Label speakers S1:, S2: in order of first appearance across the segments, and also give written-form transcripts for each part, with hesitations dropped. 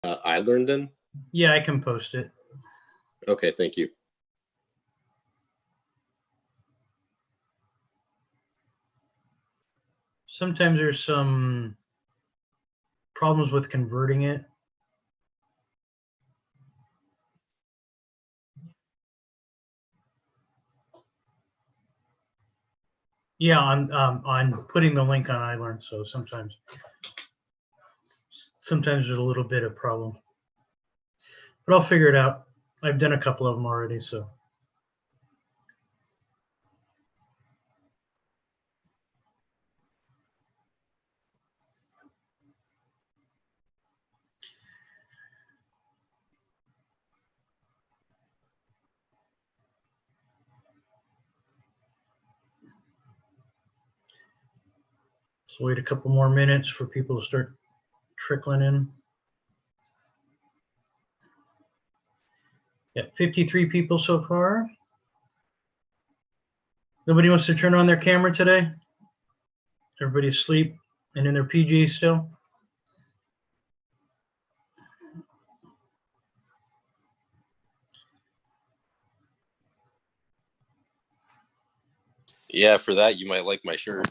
S1: I learned in?
S2: Yeah, I can post it.
S1: Okay, thank you.
S2: Sometimes there's some problems with converting it. Yeah, on putting the link on iLearn. So sometimes there's a little bit of problem, but I'll figure it out. I've done a couple of them already, so. So wait a couple more minutes for people to start trickling in. Yeah, 53 people so far. Nobody wants to turn on their camera today? Everybody asleep and in their PJs still?
S1: Yeah, for that, you might like my shirt.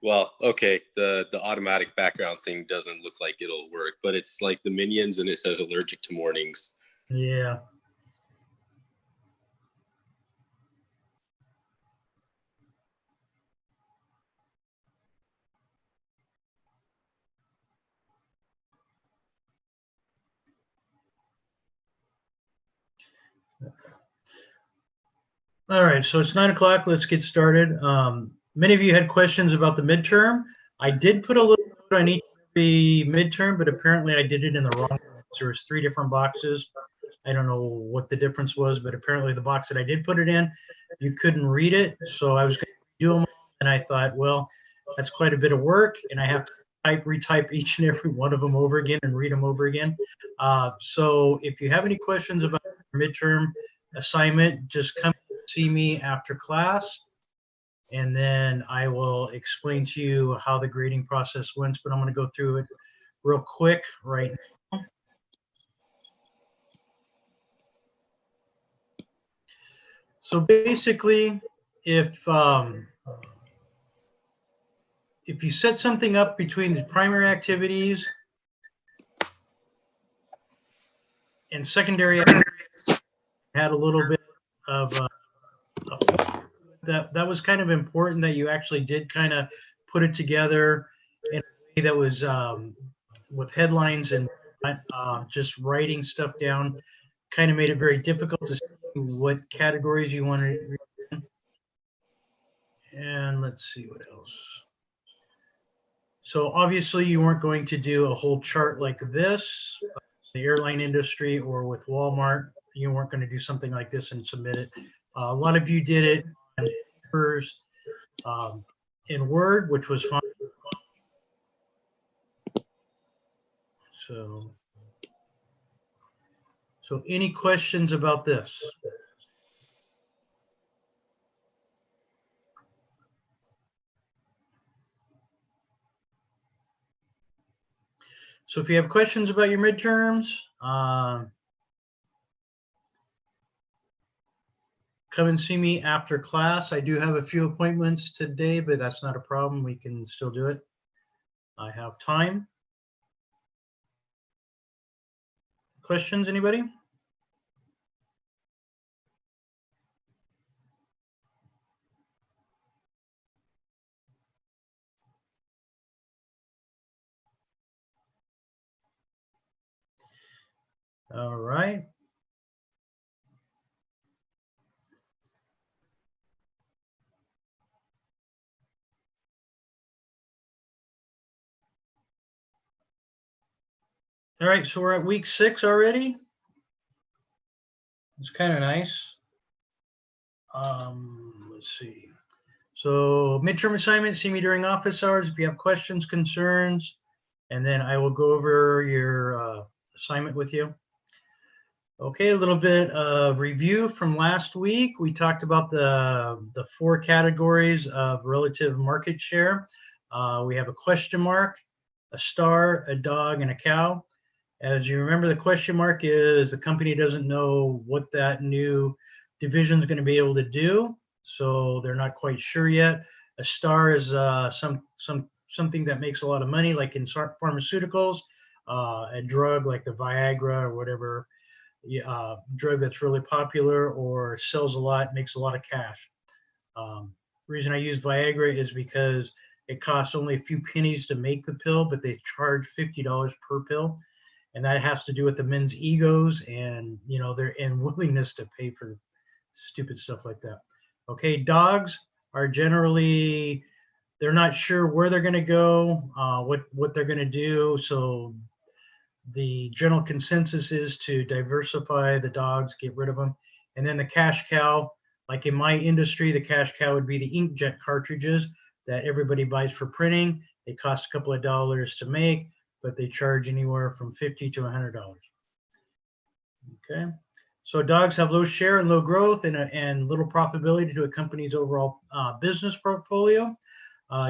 S1: Well, okay, the automatic background thing doesn't look like it'll work, but it's like the Minions and it says allergic to mornings.
S2: Yeah. All right, so it's 9 o'clock. Let's get started. Many of you had questions about the midterm. I did put a little note on each midterm, but apparently I did it in the wrong box. There was 3 different boxes. I don't know what the difference was, but apparently the box that I did put it in, you couldn't read it. So I was going to do them, and I thought, well, that's quite a bit of work, and I have to retype each and every one of them over again and read them over again. So if you have any questions about your midterm assignment, just come see me after class, and then I will explain to you how the grading process went, but I'm going to go through it real quick right now. So basically, if you set something up between the primary activities and secondary activities, had a little bit of that was kind of important, that you actually did kind of put it together in a way that was with headlines and just writing stuff down kind of made it very difficult to see what categories you wanted to read in. And let's see what else. So obviously you weren't going to do a whole chart like this, the airline industry or with Walmart. You weren't going to do something like this and submit it. A lot of you did it in Word, which was fine. So any questions about this? So if you have questions about your midterms, come and see me after class. I do have a few appointments today, but that's not a problem. We can still do it. I have time. Questions, anybody? All right. All right, so we're at week 6 already. It's kind of nice. Let's see. So midterm assignment, see me during office hours if you have questions, concerns, and then I will go over your assignment with you. Okay, a little bit of review from last week. We talked about the 4 categories of relative market share. We have a question mark, a star, a dog, and a cow. As you remember, the question mark is the company doesn't know what that new division is going to be able to do, so they're not quite sure yet. A star is something that makes a lot of money, like in pharmaceuticals, a drug like the Viagra or whatever drug that's really popular or sells a lot, makes a lot of cash. Reason I use Viagra is because it costs only a few pennies to make the pill, but they charge $50 per pill, and that has to do with the men's egos and their willingness to pay for stupid stuff like that. Okay, dogs are generally, they're not sure where they're going to go, what they're going to do. So the general consensus is to diversify the dogs, get rid of them. And then the cash cow, like in my industry, the cash cow would be the inkjet cartridges that everybody buys for printing. They cost a couple of dollars to make, but they charge anywhere from $50 to $100. Okay, so dogs have low share and low growth and little profitability to a company's overall business portfolio.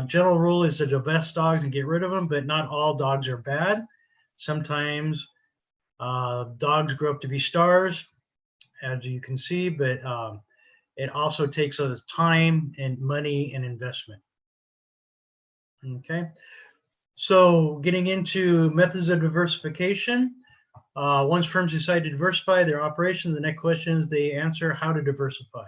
S2: General rule is to divest dogs and get rid of them, but not all dogs are bad. Sometimes dogs grow up to be stars, as you can see, but it also takes us time and money and investment. Okay, so getting into methods of diversification. Once firms decide to diversify their operations, the next question is they answer how to diversify.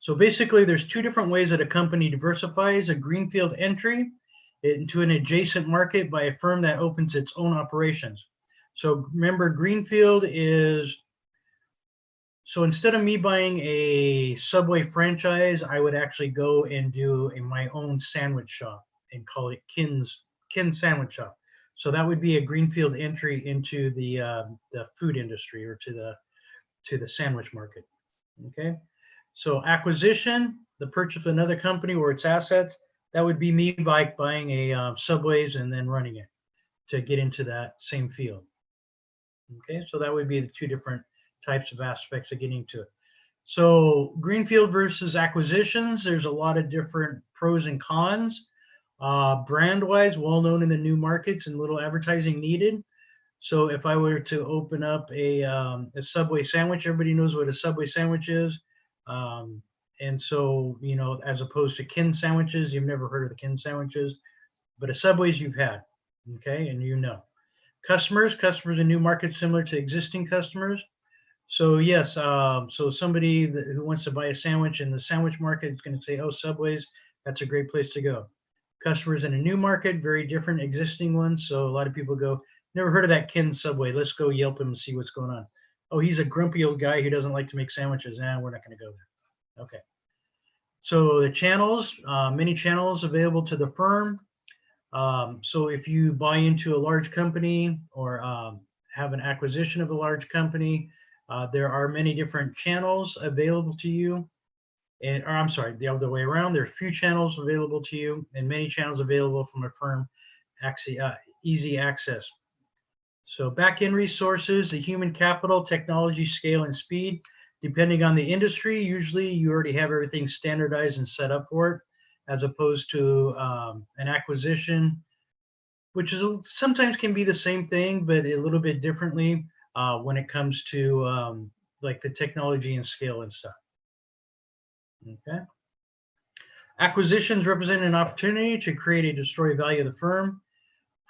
S2: So basically, there's two different ways that a company diversifies: a greenfield entry into an adjacent market by a firm that opens its own operations. So remember, greenfield is, so instead of me buying a Subway franchise, I would actually go and do my own sandwich shop and call it Ken's Sandwich Shop. So that would be a greenfield entry into the food industry or to the sandwich market. Okay, so acquisition, the purchase of another company or its assets, that would be me buying a Subways and then running it to get into that same field. Okay, so that would be the two different types of aspects of getting to it. So greenfield versus acquisitions, there's a lot of different pros and cons. Brand-wise, well known in the new markets and little advertising needed. So if I were to open up a Subway sandwich, everybody knows what a Subway sandwich is. And so, as opposed to Ken sandwiches, you've never heard of the Ken sandwiches, but a Subway's you've had, okay, and Customers in new markets similar to existing customers. So yes, so somebody who wants to buy a sandwich in the sandwich market is going to say, oh, Subway's, that's a great place to go. Customers in a new market, very different existing ones. So a lot of people go, never heard of that Ken Subway. Let's go Yelp him and see what's going on. Oh, he's a grumpy old guy who doesn't like to make sandwiches. Nah, we're not going to go there. Okay. So the channels, many channels available to the firm. So if you buy into a large company or have an acquisition of a large company, there are many different channels available to you. Or I'm sorry, the other way around. There are few channels available to you and many channels available from a firm, easy access. So back-end resources, the human capital, technology, scale, and speed. Depending on the industry, usually you already have everything standardized and set up for it, as opposed to an acquisition, which is sometimes can be the same thing, but a little bit differently when it comes to like the technology and scale and stuff. Okay. Acquisitions represent an opportunity to create and destroy value of the firm.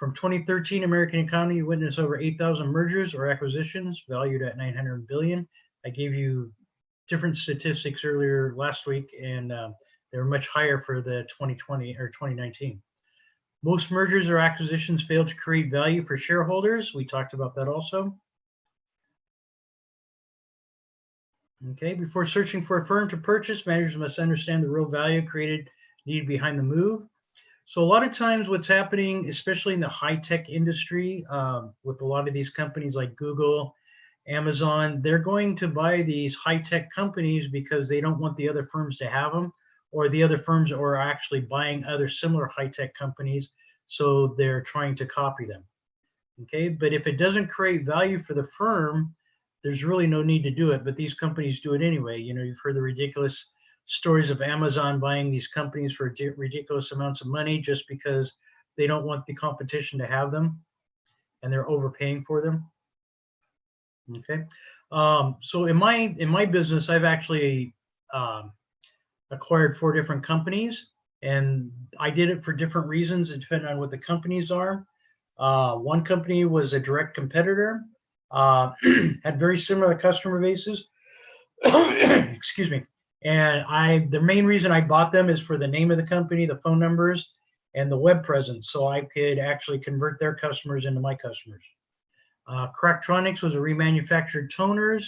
S2: From 2013, American economy witnessed over 8,000 mergers or acquisitions valued at $900 billion. I gave you different statistics earlier last week, and they were much higher for the 2020 or 2019. Most mergers or acquisitions fail to create value for shareholders. We talked about that also. Okay, before searching for a firm to purchase, managers must understand the real value created needed behind the move. So a lot of times what's happening, especially in the high-tech industry, with a lot of these companies like Google, Amazon, they're going to buy these high-tech companies because they don't want the other firms to have them, or the other firms are actually buying other similar high-tech companies, so they're trying to copy them. Okay, but if it doesn't create value for the firm, there's really no need to do it, but these companies do it anyway. You've heard the ridiculous stories of Amazon buying these companies for ridiculous amounts of money just because they don't want the competition to have them, and they're overpaying for them. Okay, so in my business, I've actually acquired 4 different companies, and I did it for different reasons, depending on what the companies are. One company was a direct competitor, had very similar customer bases. Excuse me. And the main reason I bought them is for the name of the company, the phone numbers, and the web presence, so I could actually convert their customers into my customers. Cractronics was a remanufactured toners.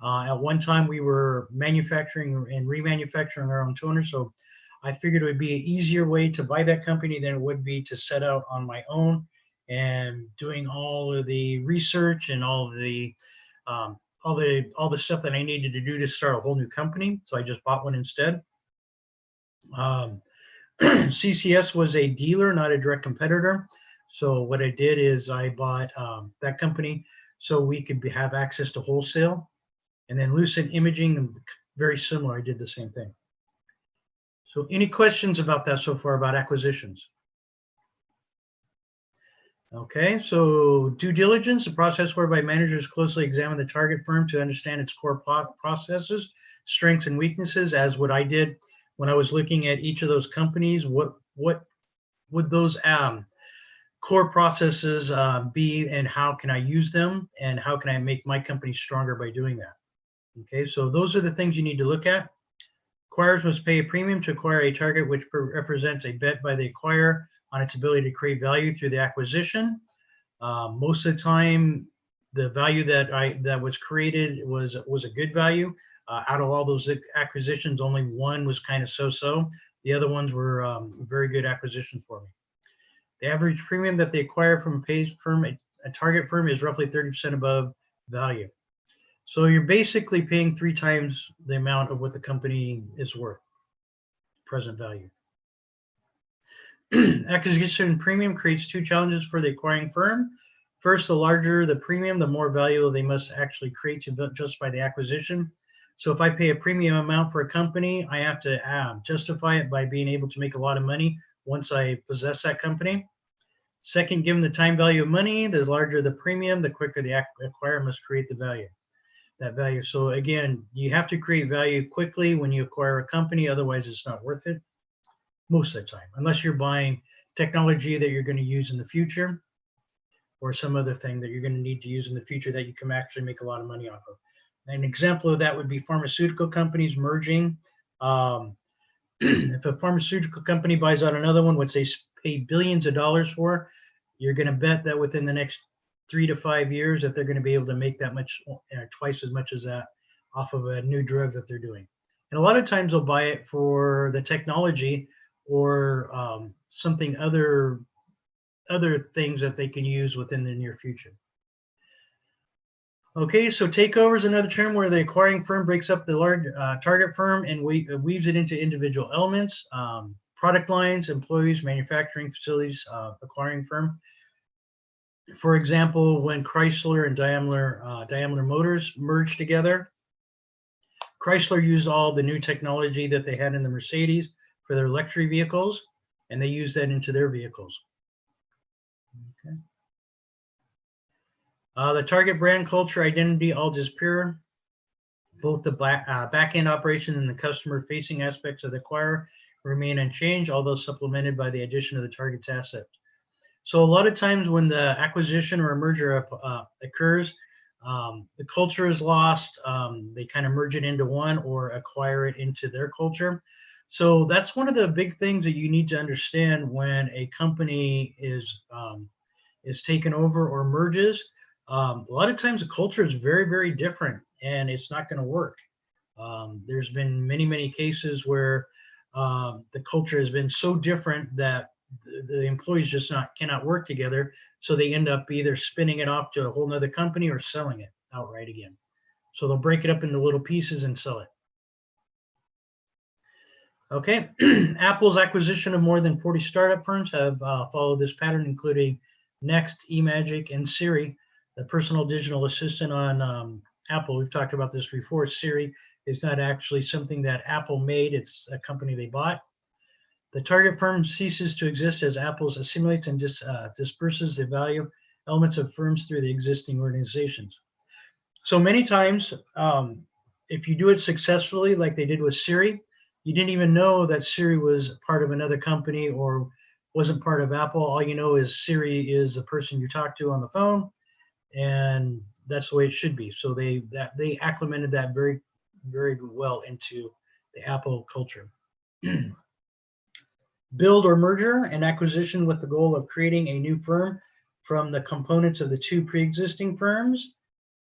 S2: At one time, we were manufacturing and remanufacturing our own toners, so I figured it would be an easier way to buy that company than it would be to set out on my own and doing all of the research and all the stuff that I needed to do to start a whole new company. So I just bought one instead. CCS was a dealer, not a direct competitor. So what I did is I bought that company so we could have access to wholesale. And then Lucent Imaging, very similar. I did the same thing. So any questions about that so far about acquisitions? Okay, so due diligence, a process whereby managers closely examine the target firm to understand its core processes, strengths, and weaknesses, as what I did when I was looking at each of those companies. What would those core processes be, and how can I use them, and how can I make my company stronger by doing that? Okay, so those are the things you need to look at. Acquirers must pay a premium to acquire a target which represents a bet by the acquirer on its ability to create value through the acquisition. Most of the time, the value that was created was a good value. Out of all those acquisitions, only one was kind of so-so. The other ones were very good acquisitions for me. The average premium that they acquire from a target firm, is roughly 30% above value. So you're basically paying 3 times the amount of what the company is worth, present value. Acquisition premium creates 2 challenges for the acquiring firm. First, the larger the premium, the more value they must actually create to justify the acquisition. So if I pay a premium amount for a company, I have to justify it by being able to make a lot of money once I possess that company. Second, given the time value of money, the larger the premium, the quicker the acquirer must create that value. So again, you have to create value quickly when you acquire a company, otherwise it's not worth it most of the time, unless you're buying technology that you're going to use in the future, or some other thing that you're going to need to use in the future that you can actually make a lot of money off of. An example of that would be pharmaceutical companies merging. If a pharmaceutical company buys out another one, which they pay billions of dollars for, you're going to bet that within the next 3 to 5 years that they're going to be able to make that much, twice as much as that, off of a new drug that they're doing. And a lot of times they'll buy it for the technology or something other things that they can use within the near future. Okay, so takeover is another term where the acquiring firm breaks up the large target firm and weaves it into individual elements, product lines, employees, manufacturing facilities, acquiring firm. For example, when Chrysler and Daimler Motors merged together, Chrysler used all the new technology that they had in the Mercedes for their luxury vehicles, and they used that into their vehicles. Okay. The target brand culture identity all disappear. Both the back-end operation and the customer-facing aspects of the acquirer remain unchanged, although supplemented by the addition of the target's assets. So a lot of times when the acquisition or a merger occurs, the culture is lost. They kind of merge it into one or acquire it into their culture. So that's one of the big things that you need to understand when a company is taken over or merges. A lot of times the culture is very, very different, and it's not going to work. There's been many, many cases where the culture has been so different that the employees just cannot work together. So they end up either spinning it off to a whole nother company or selling it outright again. So they'll break it up into little pieces and sell it. Okay, Apple's acquisition of more than 40 startup firms have followed this pattern, including Next, eMagic, and Siri, the personal digital assistant on Apple. We've talked about this before. Siri is not actually something that Apple made. It's a company they bought. The target firm ceases to exist as Apple assimilates and disperses the value elements of firms through the existing organizations. So many times, if you do it successfully, like they did with Siri, you didn't even know that Siri was part of another company or wasn't part of Apple. All you know is Siri is the person you talk to on the phone, and that's the way it should be. So they acclimated that very, very well into the Apple culture. Build or merger and acquisition with the goal of creating a new firm from the components of the two pre-existing firms.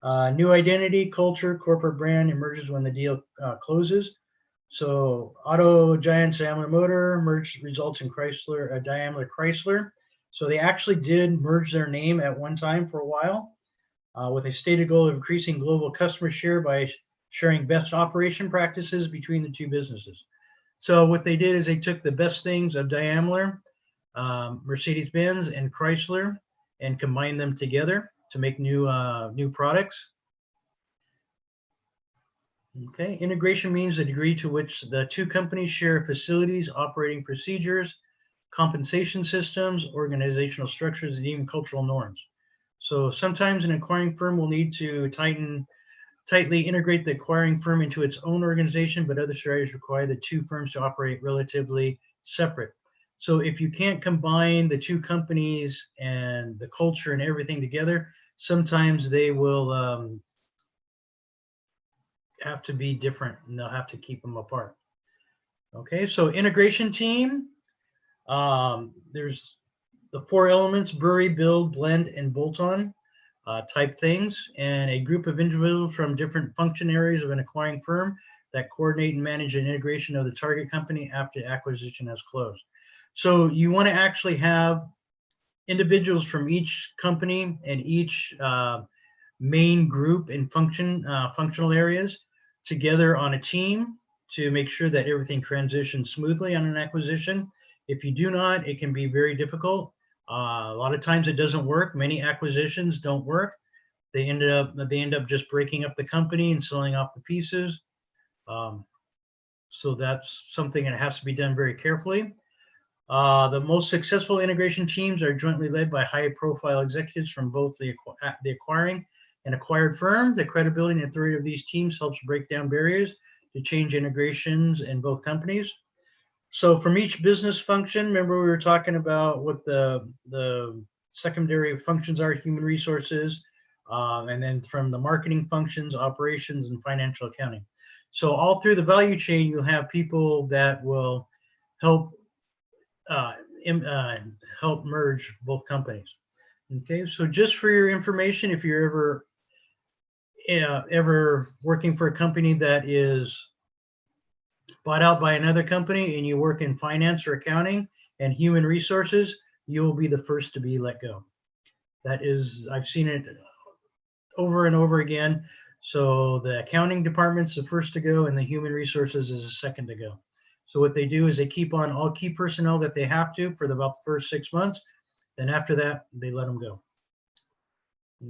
S2: New identity, culture, corporate brand emerges when the deal closes. So auto giant Daimler Motor merged results in Daimler Chrysler. So they actually did merge their name at one time for a while with a stated goal of increasing global customer share by sharing best operation practices between the two businesses. So what they did is they took the best things of Daimler, Mercedes-Benz, and Chrysler and combined them together to make new products. Okay, integration means the degree to which the two companies share facilities, operating procedures, compensation systems, organizational structures, and even cultural norms. So sometimes an acquiring firm will need to tightly integrate the acquiring firm into its own organization, but other strategies require the two firms to operate relatively separate. So if you can't combine the two companies and the culture and everything together, sometimes they will have to be different and they'll have to keep them apart. Okay, so integration team, there's the 4 elements: bury, build, blend, and bolt-on type things, and a group of individuals from different function areas of an acquiring firm that coordinate and manage an integration of the target company after the acquisition has closed. So you want to actually have individuals from each company and each main group and functional areas together on a team to make sure that everything transitions smoothly on an acquisition. If you do not, it can be very difficult. A lot of times it doesn't work. Many acquisitions don't work. They end up just breaking up the company and selling off the pieces. So that's something that has to be done very carefully. The most successful integration teams are jointly led by high-profile executives from both the acquiring and acquired firm. The credibility and authority of these teams helps break down barriers to change integrations in both companies. So from each business function, remember we were talking about what the secondary functions are: human resources, and then from the marketing functions, operations, and financial accounting. So all through the value chain, you'll have people that will help help merge both companies. Okay, so just for your information, if you're ever working for a company that is bought out by another company and you work in finance or accounting and human resources, you will be the first to be let go. That is, I've seen it over and over again. So the accounting department's the first to go and the human resources is the second to go. So what they do is they keep on all key personnel that they have to for about the first 6 months. Then after that, they let them go.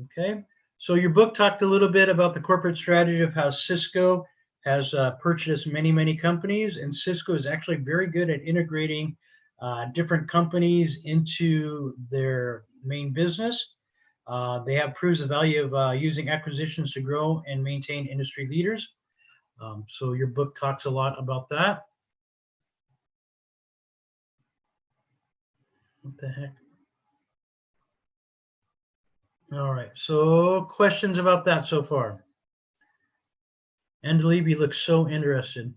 S2: Okay, so your book talked a little bit about the corporate strategy of how Cisco has purchased many companies, and Cisco is actually very good at integrating different companies into their main business. They have proves the value of using acquisitions to grow and maintain industry leaders. So your book talks a lot about that. What the heck? All right, so questions about that so far? Andalibi looks so interested.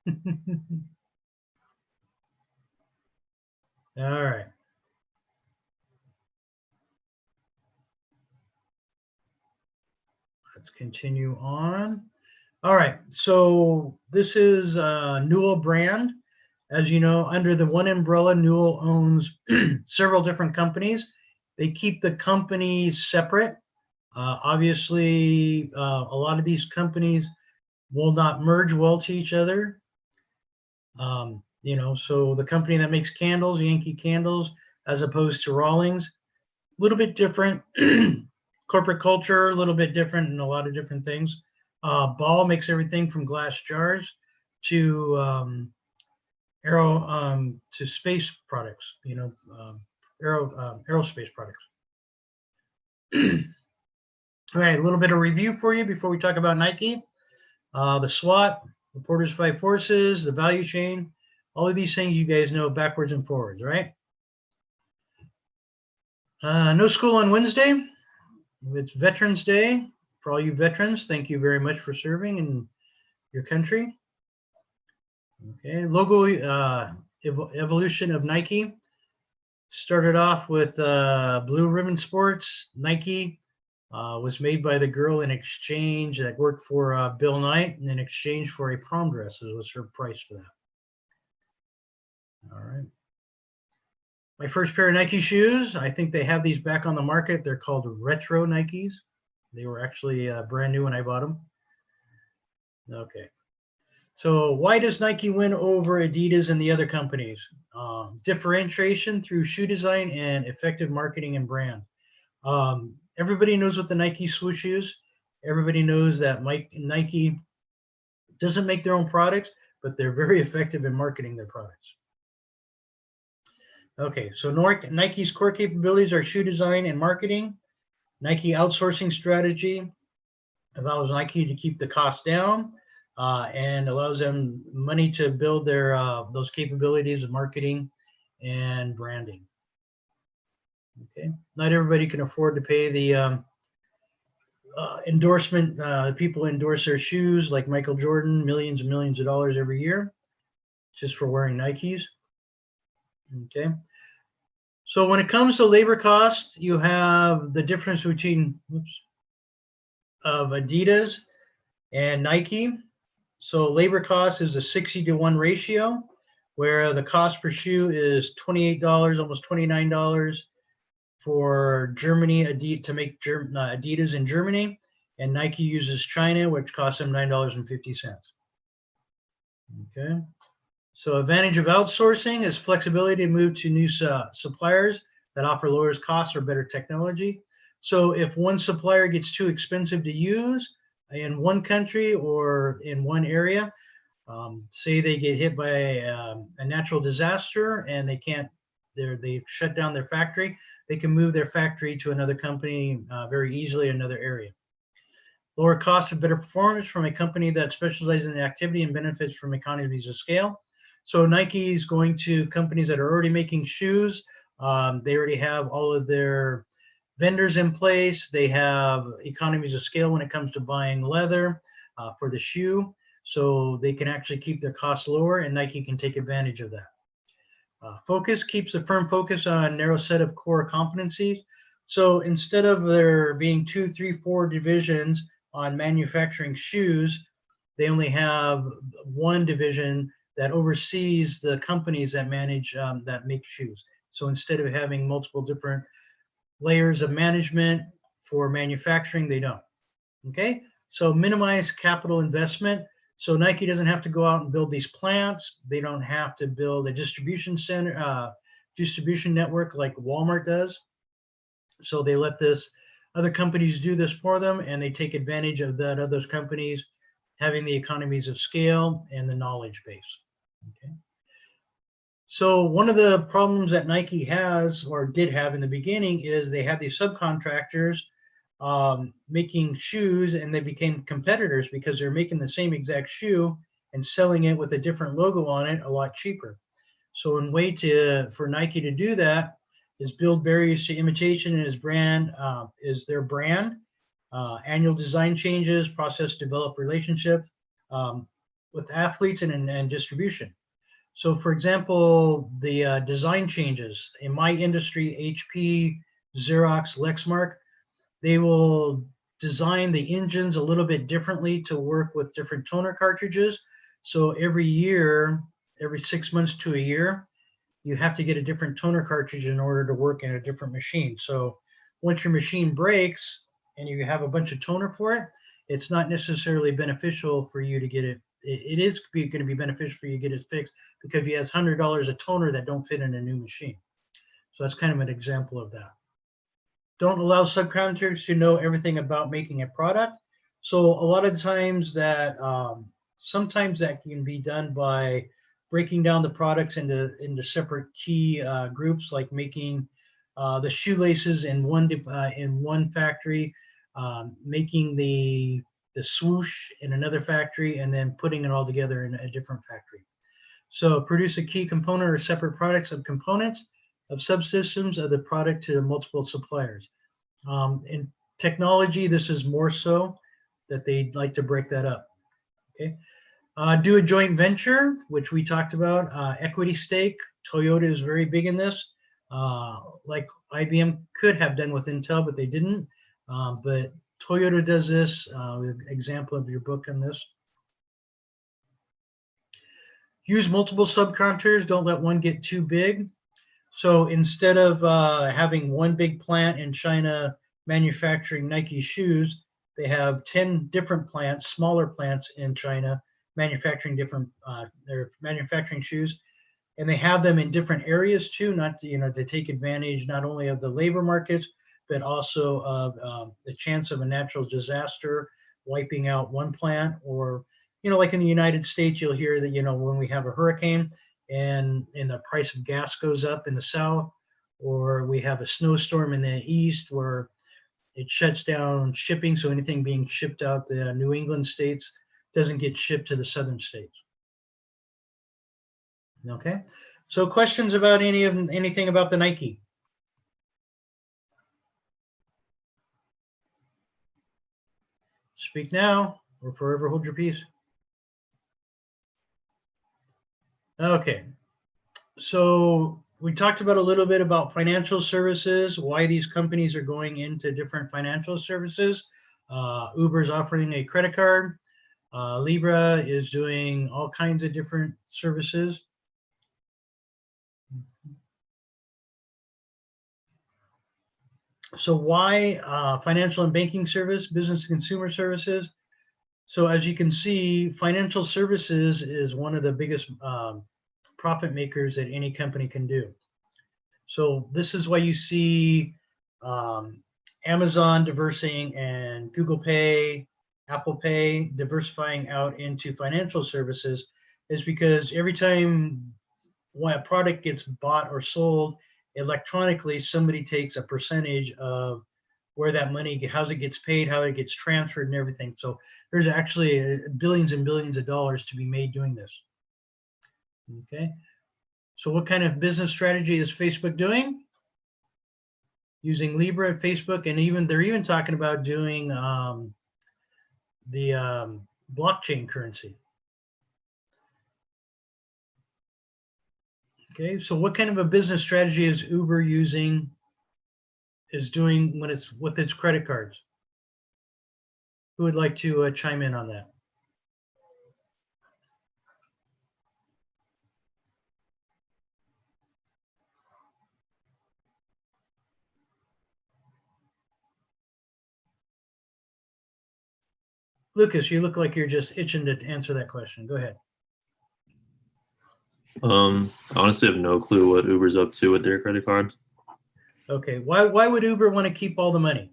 S2: All right. Let's continue on. All right, so this is Newell brand. As you know, under the one umbrella, Newell owns several different companies. They keep the companies separate. Obviously, a lot of these companies will not merge well to each other. You know, so the company that makes candles, Yankee Candles, as opposed to Rawlings, a little bit different. Corporate culture, a little bit different in a lot of different things. Ball makes everything from glass jars to to space products, aerospace products. All right, a little bit of review for you before we talk about Nike. The SWOT, the Porter's Five Forces, the value chain, all of these things you guys know backwards and forwards, right? No school on Wednesday. It's Veterans Day. For all you veterans, thank you very much for serving in your country. Okay, logo evolution of Nike. Started off with Blue Ribbon Sports. Nike was made by the girl in exchange that worked for Bill Knight, and in exchange for a prom dress. It was her price for that. All right. My first pair of Nike shoes, I think they have these back on the market. They're called retro Nikes. They were actually brand new when I bought them. Okay. So why does Nike win over Adidas and the other companies? Differentiation through shoe design and effective marketing and brand. Everybody knows what the Nike swoosh is. Everybody knows that Nike doesn't make their own products, but they're very effective in marketing their products. Okay, so Nike's core capabilities are shoe design and marketing. Nike outsourcing strategy allows Nike to keep the cost down and allows them money to build their those capabilities of marketing and branding. Okay, not everybody can afford to pay the endorsement. People endorse their shoes, like Michael Jordan, millions and millions of dollars every year just for wearing Nikes. Okay. So when it comes to labor cost, you have the difference between of Adidas and Nike. So labor cost is a 60-to-1 ratio, where the cost per shoe is $28, almost $29 for Germany to make Adidas in Germany, and Nike uses China, which costs them $9.50. Okay. So advantage of outsourcing is flexibility to move to new suppliers that offer lower costs or better technology. So if one supplier gets too expensive to use in one country or in one area, say they get hit by a natural disaster and they shut down their factory, they can move their factory to another company very easily in another area. Lower cost of better performance from a company that specializes in the activity and benefits from economies of scale. So Nike is going to companies that are already making shoes. They already have all of their vendors in place. They have economies of scale when it comes to buying leather for the shoe. So they can actually keep their costs lower, and Nike can take advantage of that. Focus keeps the firm focus on a narrow set of core competencies. So instead of there being 2, 3, 4 divisions on manufacturing shoes, they only have one division that oversees the companies that that make shoes. So instead of having multiple different layers of management for manufacturing, they don't. Okay, so minimize capital investment. So Nike doesn't have to go out and build these plants. They don't have to build a distribution center, distribution network like Walmart does. So they let other companies do this for them, and they take advantage of that other companies having the economies of scale and the knowledge base. Okay. So one of the problems that Nike has or did have in the beginning is they had these subcontractors making shoes, and they became competitors because they're making the same exact shoe and selling it with a different logo on it a lot cheaper. So one way for Nike to do that is build barriers to imitation in his brand, is their brand, annual design changes, process develop relationships with athletes and distribution. So for example, the design changes in my industry, HP, Xerox, Lexmark, they will design the engines a little bit differently to work with different toner cartridges. So every year, every 6 months to a year, you have to get a different toner cartridge in order to work in a different machine. So once your machine breaks and you have a bunch of toner for it, it's not necessarily beneficial for you to get it. It is going to be beneficial for you to get it fixed because he has $100 of toner that don't fit in a new machine. So that's kind of an example of that. Don't allow subcontractors to know everything about making a product. So a lot of times that sometimes that can be done by breaking down the products into separate key groups, like making the shoelaces in one factory, making the swoosh in another factory, and then putting it all together in a different factory. So produce a key component or separate products of components of subsystems of the product to multiple suppliers. In technology, this is more so that they'd like to break that up. Okay. Do a joint venture, which we talked about. Equity stake. Toyota is very big in this. Like IBM could have done with Intel, but they didn't. But Toyota does this. Example of your book on this. Use multiple subcontractors. Don't let one get too big. So instead of having one big plant in China manufacturing Nike shoes, they have 10 different plants, smaller plants in China manufacturing they're manufacturing shoes, and they have them in different areas too, not to take advantage not only of the labor markets, but also of the chance of a natural disaster wiping out one plant. Or, like in the United States, you'll hear that, when we have a hurricane and the price of gas goes up in the south, or we have a snowstorm in the east where it shuts down shipping, so anything being shipped out the New England states doesn't get shipped to the southern states. Okay, so questions about anything about the Nike? Speak now or forever hold your peace. Okay, so we talked about a little bit about financial services, why these companies are going into different financial services. Uber's offering a credit card. Libra is doing all kinds of different services. So why financial and banking service, business and consumer services? So as you can see, financial services is one of the biggest profit makers that any company can do. So this is why you see Amazon diversifying and Google Pay, Apple Pay diversifying out into financial services, is because every time when a product gets bought or sold electronically, somebody takes a percentage of where that money, how it gets paid, how it gets transferred, and everything. So there's actually billions and billions of dollars to be made doing this. Okay. So what kind of business strategy is Facebook doing? Using Libra at Facebook, and they're even talking about doing the blockchain currency. Okay, so what kind of a business strategy is Uber doing when it's with its credit cards? Who would like to chime in on that? Lucas, you look like you're just itching to answer that question. Go ahead.
S3: I honestly have no clue what Uber's up to with their credit card.
S2: Okay, why would Uber want to keep all the money?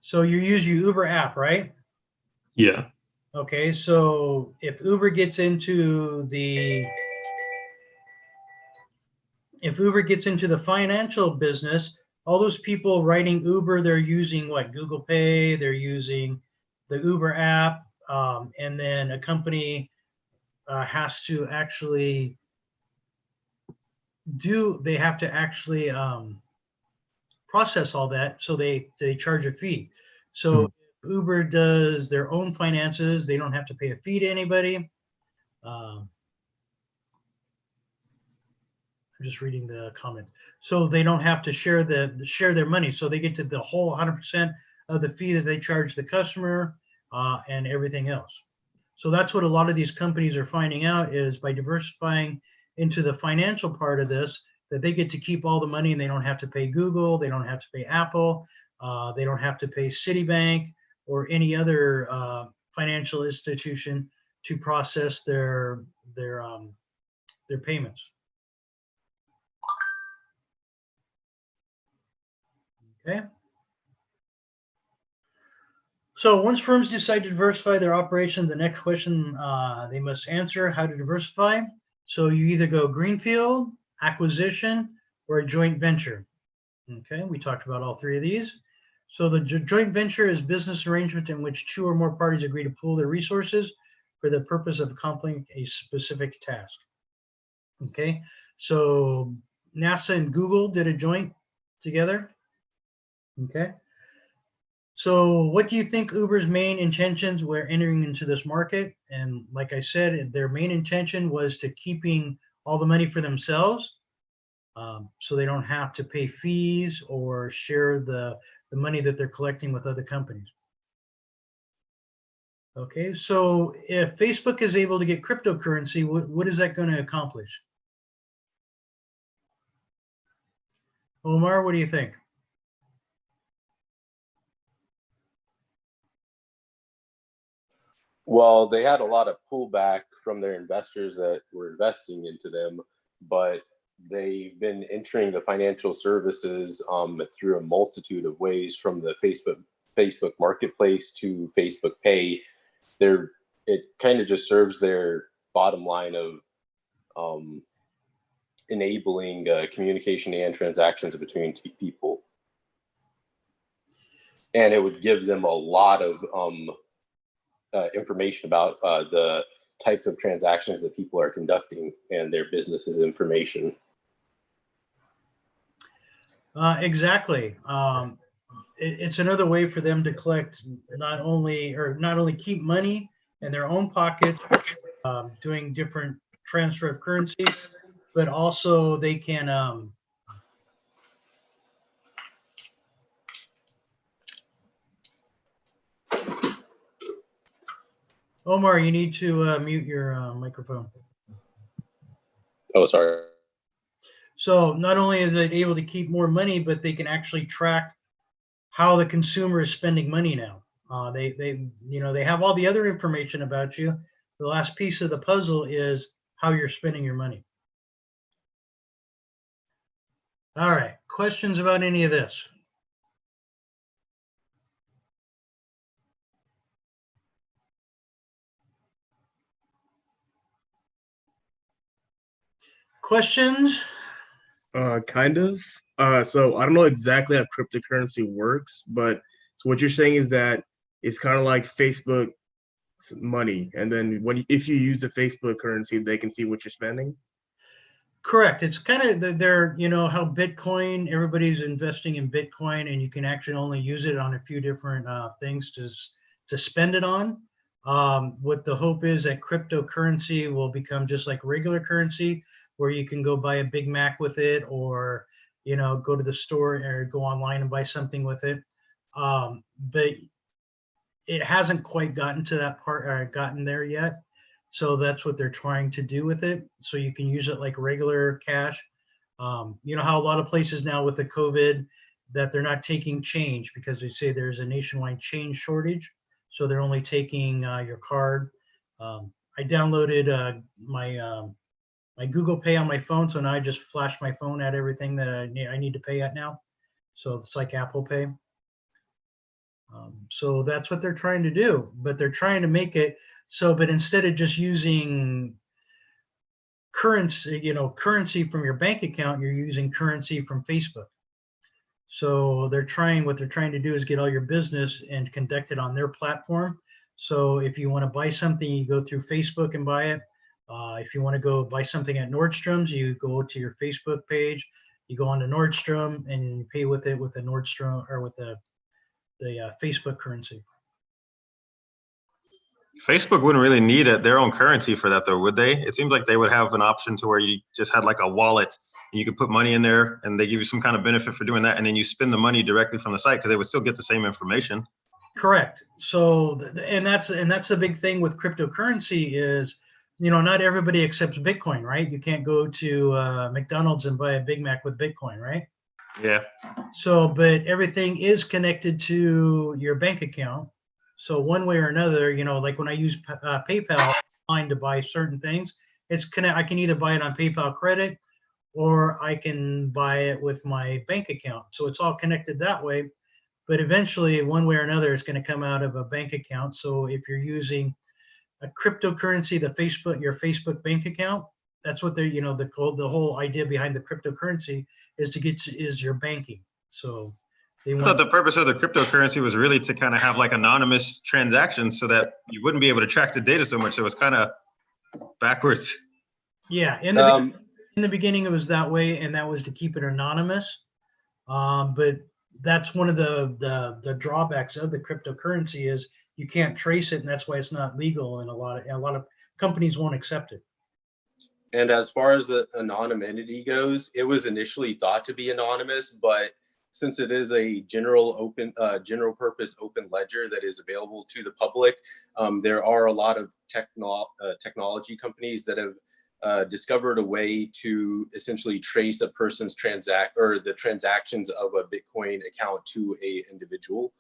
S2: So you use your Uber app, right?
S3: Yeah.
S2: Okay, so if Uber gets into the financial business, all those people riding Uber, they're using what? Google Pay, they're using the Uber app, and then a company has to actually process all that, so they charge a fee. So if Uber does their own finances, they don't have to pay a fee to anybody. I'm just reading the comment. So they don't have to share their money, so they get to the whole 100% of the fee that they charge the customer and everything else. So that's what a lot of these companies are finding out, is by diversifying into the financial part of this, that they get to keep all the money and they don't have to pay Google, they don't have to pay Apple, they don't have to pay Citibank or any other financial institution to process their payments. Okay. So once firms decide to diversify their operations, the next question they must answer: how to diversify. So you either go greenfield, acquisition, or a joint venture. Okay, we talked about all three of these. So the joint venture is business arrangement in which two or more parties agree to pool their resources for the purpose of accomplishing a specific task. Okay, so NASA and Google did a joint together. Okay, so what do you think Uber's main intentions were entering into this market? And like I said, their main intention was to keeping all the money for themselves, so they don't have to pay fees or share the money that they're collecting with other companies. Okay, so if Facebook is able to get cryptocurrency, what is that going to accomplish? Omar, what do you think?
S1: Well, they had a lot of pullback from their investors that were investing into them, but they've been entering the financial services through a multitude of ways, from the Facebook Marketplace to Facebook Pay. It kind of just serves their bottom line of enabling communication and transactions between people, and it would give them a lot of information about the types of transactions that people are conducting and their business's information.
S2: Exactly. It's another way for them to collect not only keep money in their own pockets, doing different transfer of currency, but also they can Omar, you need to mute your microphone.
S1: Oh, sorry.
S2: So not only is it able to keep more money, but they can actually track how the consumer is spending money now. They have all the other information about you. The last piece of the puzzle is how you're spending your money. All right, questions about any of this? Questions?
S4: Kind of. So I don't know exactly how cryptocurrency works, but so what you're saying is that it's kind of like Facebook money, and then if you use the Facebook currency, they can see what you're spending.
S2: Correct. It's kind of they're how Bitcoin, everybody's investing in Bitcoin, and you can actually only use it on a few different things to spend it on. What the hope is that cryptocurrency will become just like regular currency, where you can go buy a Big Mac with it, or go to the store or go online and buy something with it. But it hasn't quite gotten to that part, or gotten there yet. So that's what they're trying to do with it. So you can use it like regular cash. You know how a lot of places now with the COVID that they're not taking change because they say there's a nationwide change shortage. So they're only taking your card. I downloaded my Google Pay on my phone, so now I just flash my phone at everything that I need to pay at now. So it's like Apple Pay. So that's what they're trying to do, but they're trying to make it so, but instead of just using currency from your bank account, you're using currency from Facebook. So what they're trying to do is get all your business and conduct it on their platform. So if you want to buy something, you go through Facebook and buy it. If you want to go buy something at Nordstrom's, you go to your Facebook page, you go on to Nordstrom and you pay with it with the Nordstrom or with the Facebook currency.
S5: Facebook wouldn't really need their own currency for that, though, would they? It seems like they would have an option to where you just had like a wallet and you could put money in there and they give you some kind of benefit for doing that. And then you spend the money directly from the site because they would still get the same information.
S2: Correct. So, and that's the big thing with cryptocurrency is, not everybody accepts Bitcoin, right? You can't go to McDonald's and buy a Big Mac with Bitcoin, right?
S5: Yeah.
S2: So, but everything is connected to your bank account. So one way or another, like when I use PayPal online to buy certain things, I can either buy it on PayPal credit or I can buy it with my bank account. So it's all connected that way. but eventually, one way or another, it's going to come out of a bank account. So if you're using a cryptocurrency, your Facebook bank account, that's what they're, the whole idea behind the cryptocurrency is your banking. So they
S5: I thought
S2: want,
S5: the purpose of the cryptocurrency was really to kind of have like anonymous transactions so that you wouldn't be able to track the data so much. So it's kind of backwards.
S2: yeah, in the beginning it was that way, and that was to keep it anonymous. But that's one of the drawbacks of the cryptocurrency is you can't trace it, and that's why it's not legal, and a lot of companies won't accept it.
S1: And as far as the anonymity goes, it was initially thought to be anonymous, but since it is a general purpose open ledger that is available to the public, there are a lot of technology companies that have discovered a way to essentially trace a person's the transactions of a Bitcoin account to a individual.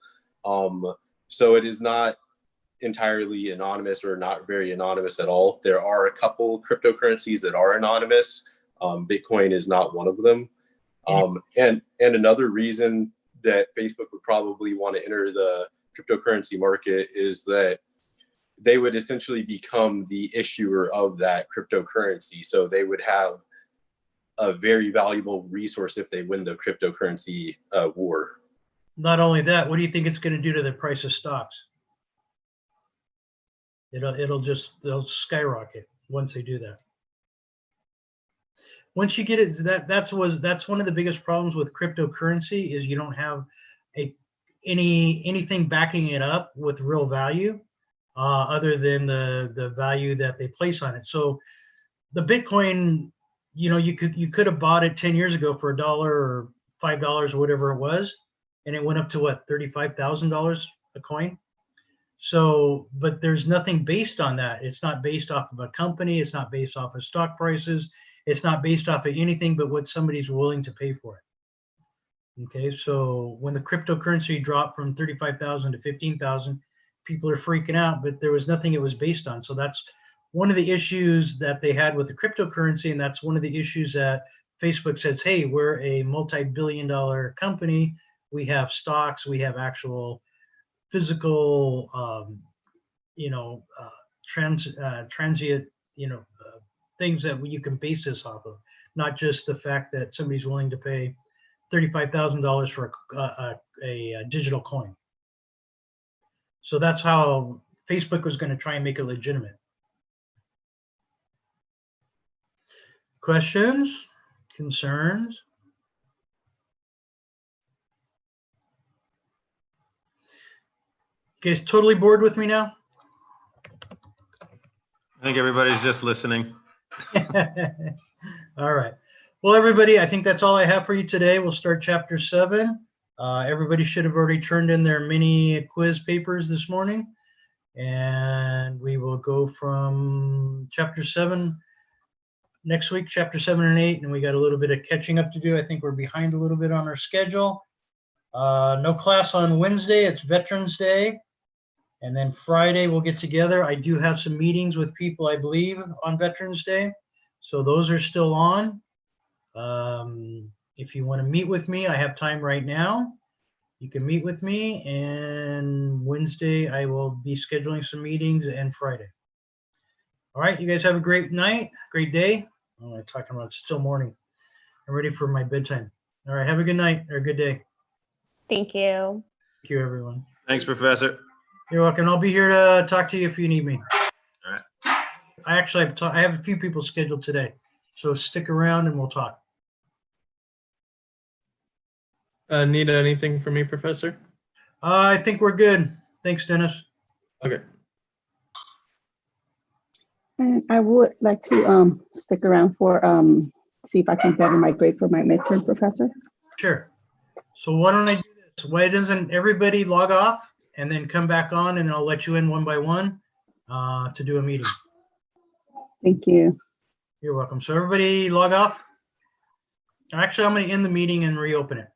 S1: So it is not entirely anonymous or not very anonymous at all. There are a couple cryptocurrencies that are anonymous. Bitcoin is not one of them. And another reason that Facebook would probably want to enter the cryptocurrency market is that they would essentially become the issuer of that cryptocurrency. So they would have a very valuable resource if they win the cryptocurrency war.
S2: Not only that, what do you think it's going to do to the price of stocks? They'll skyrocket once they do that. Once you get it, that's one of the biggest problems with cryptocurrency is you don't have anything backing it up with real value, other than the value that they place on it. So the Bitcoin, you could have bought it 10 years ago for $1 or $5 or whatever it was, and it went up to what, $35,000 a coin. So, but there's nothing based on that. It's not based off of a company. It's not based off of stock prices. It's not based off of anything but what somebody's willing to pay for it. Okay, so when the cryptocurrency dropped from 35,000 to 15,000, people are freaking out, but there was nothing it was based on. So that's one of the issues that they had with the cryptocurrency, and that's one of the issues that Facebook says, hey, we're a multi-billion-dollar company. We have stocks. We have actual physical, transient, things that you can base this off of, not just the fact that somebody's willing to pay $35,000 for a digital coin. So that's how Facebook was going to try and make it legitimate. Questions? Concerns? You guys totally bored with me now?
S5: I think everybody's just listening.
S2: All right. Well, everybody, I think that's all I have for you today. We'll start chapter 7. Everybody should have already turned in their mini quiz papers this morning. And we will go from chapter 7 next week, chapter 7 and 8. And we got a little bit of catching up to do. I think we're behind a little bit on our schedule. No class on Wednesday. It's Veterans Day. And then Friday we'll get together. I do have some meetings with people, I believe, on Veterans Day. So those are still on. If you want to meet with me, I have time right now. You can meet with me. And Wednesday I will be scheduling some meetings, and Friday. All right, you guys have a great night, great day. Oh, I'm talking about it's still morning. I'm ready for my bedtime. All right, have a good night or a good day.
S6: Thank you.
S2: Thank you, everyone.
S5: Thanks, Professor.
S2: You're welcome. I'll be here to talk to you if you need me.
S5: All right.
S2: I actually I have a few people scheduled today, so stick around and we'll talk.
S7: Need anything from me, Professor?
S2: I think we're good. Thanks, Dennis.
S7: Okay.
S8: And I would like to stick around for see if I can better my grade for my midterm, Professor.
S2: Sure. So why don't I do this? Why doesn't everybody log off and then come back on, and I'll let you in one by one to do a meeting.
S8: Thank you.
S2: You're welcome. So everybody log off. Actually, I'm going to end the meeting and reopen it.